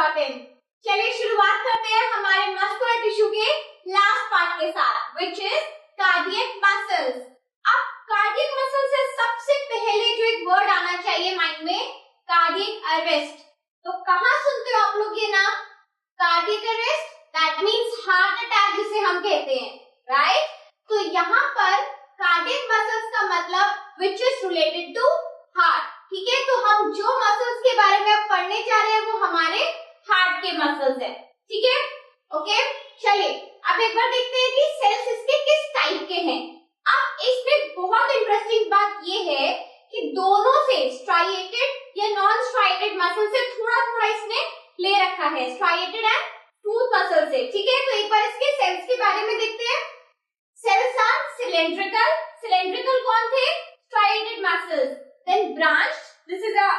Important. चलिए शुरुआत करते हैं हमारे मस्कुलर टिश्यू के लास्ट पार्ट के साथ, विच इज कार्डियक मसल्स। अब कार्डियक मसल से सबसे पहले जो एक वर्ड आना चाहिए माइंड में, कार्डियक अरेस्ट। तो कहाँ सुनते हो आप लोग ये नाम, cardiac arrest? That means heart attack जिसे हम कहते हैं, राइट? तो यहाँ पर कार्डियक मसल्स का मतलब which is related to heart, ठीक है? तो हम जो मसल्स के बारे में अब पढ़ने जा रहे हैं वो हमारे हार्ट के मसल्स है, ठीक है? ओके, चलिए अब एक बार देखते हैं कि सेल्स इसके किस टाइप के हैं। अब इसमें बहुत इंटरेस्टिंग बात ये है कि दोनों से स्ट्राइएटेड या नॉन स्ट्राइएटेड मसल से थोड़ा थोड़ा इसने ले रखा है, स्ट्राइएटेड एंड स्मूथ मसल से, ठीक है? तो एक बार इसके सेल्स के बारे में देखते हैं। सेल्स आर सिलेंड्रिकल, सिलेंड्रिकल कौन थे? Striated muscles. Then branched, this is a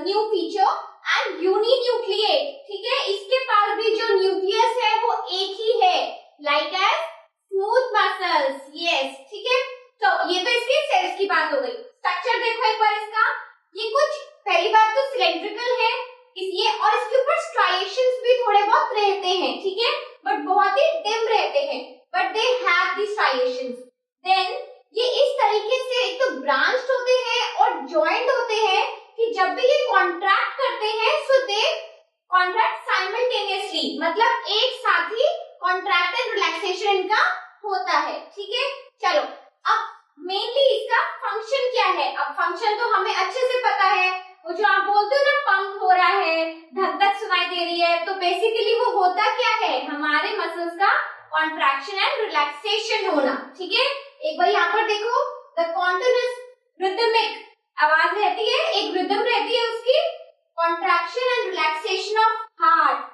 new feature, and uninucleate, ठीक है? इसके पास भी जो न्यूक्लियस है वो एक ही है, like as smooth muscles, yes, ठीक है? तो ये तो इसके सेल्स की बात हो गई। स्ट्रक्चर देखो एक बार इसका, ये कुछ पहली बात तो सिलेंड्रिकल है ये, और इसके ऊपर स्ट्राइएशंस भी थोड़े बहुत रहते हैं, ठीक है? बट बहुत ही डिम रहते हैं, but they have the striations. देन ये इस तरीके से एक तो ब्रांच्ड होते हैं और जॉइंट होते हैं कि जब भी ये कॉन्ट्रैक्ट करते हैं सो दे कॉन्ट्रैक्ट साइमल्टेनियसली, मतलब एक साथ ही कॉन्ट्रैक्ट एंड रिलैक्सेशन इनका होता है, ठीक है? चलो अब मेनली इसका फंक्शन क्या है? अब फंक्शन तो हमें अच्छे से पता है, वो जो आप बोलते हो ना पंप हो रहा है, धक धक सुनाई दे रही है, तो बेसिकली वो होता क्या है? हमारे मसल्स का कॉन्ट्रैक्शन एंड रिलैक्सेशन होना, ठीक है? एक बार यहाँ पर देखो, द कॉन्टिन्यूअस रिदमिक आवाज रहती है, एक रिदम रहती है उसकी, contraction and relaxation of heart,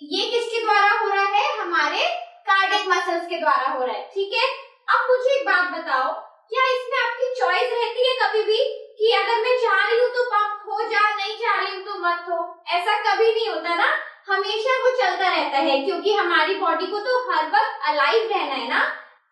ये किसके द्वारा हो रहा है? हमारे कार्डियक मसल्स के द्वारा हो रहा है, ठीक है? अब मुझे एक बात बताओ, क्या इसमें आपकी चॉइस रहती है कभी भी कि अगर मैं चाह रही हूँ तो पंप हो जा, नहीं चाह रही हूँ तो मत हो? ऐसा कभी नहीं होता ना, हमेशा वो चलता रहता है, क्योंकि हमारी बॉडी को तो हर वक्त अलाइव रहना है ना,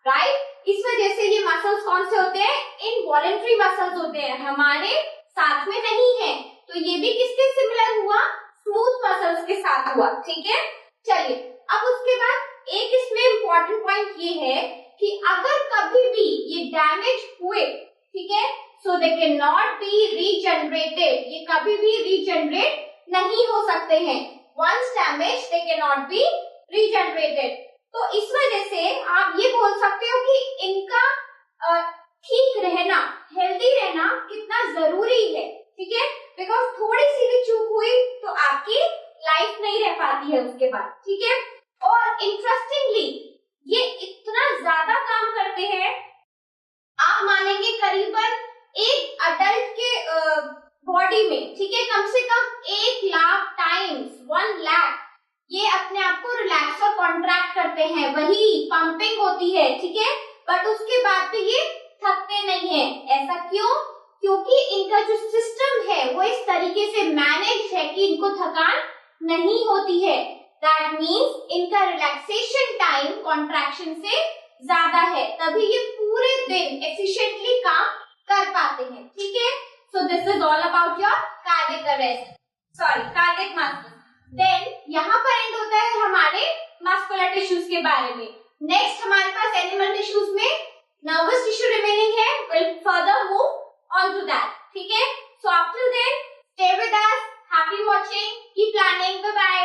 राइट? इस वजह से ये मसल्स कौन से होते हैं? इनवॉलेंटरी मसल्स होते हैं, हमारे साथ में नहीं है। तो ये भी किसके सिमिलर हुआ? स्मूथ मसल्स के साथ हुआ, ठीक है? चलिए अब उसके बाद एक इसमें इम्पोर्टेंट पॉइंट ये है कि अगर कभी भी ये डैमेज हुए, ठीक है, so they can not be regenerated, ये कभी भी रीजनरेट नहीं हो सकते हैं। Once damage they can not be regenerated. तो इस वजह से आप ये बोल सकते हो कि इनका ठीक रहना, हेल्दी रहना कितना जरूरी है, ठीक है? बिकॉज थोड़ी सी भी चूक हुई तो आपकी लाइफ नहीं रह पाती है उसके बाद, ठीक है? और इंटरेस्टिंगली ये इतना ज्यादा काम करते हैं, आप मानेंगे करीबन एक अडल्ट के बॉडी में, ठीक है, कम से कम 1 लाख टाइम्स, 1 लाख ये अपने आप को रिलैक्स और कॉन्ट्रैक्ट करते हैं, वही पंपिंग होती है, ठीक है? बट उसके बाद भी ये थकते नहीं है। ऐसा क्यों? क्योंकि इनका जो सिस्टम है वो इस तरीके से मैनेज है कि इनको थकान नहीं होती है। दैट मीन्स इनका रिलैक्सेशन टाइम कॉन्ट्रैक्शन से ज्यादा है, तभी ये पूरे दिन एफिशिएंटली काम कर पाते हैं, ठीक है? So this is all about your cardiac arrest, sorry cardiac muscle. Then यहाँ पर एंड होता है हमारे मस्कुलर टिश्यूज के बारे में। नेक्स्ट हमारे पास एनिमल टिश्यूज में नर्वस टिश्यू रिमेनिंग है, will further move on to that, ठीक है? So up till then, stay with us, happy watching, keep learning, bye bye.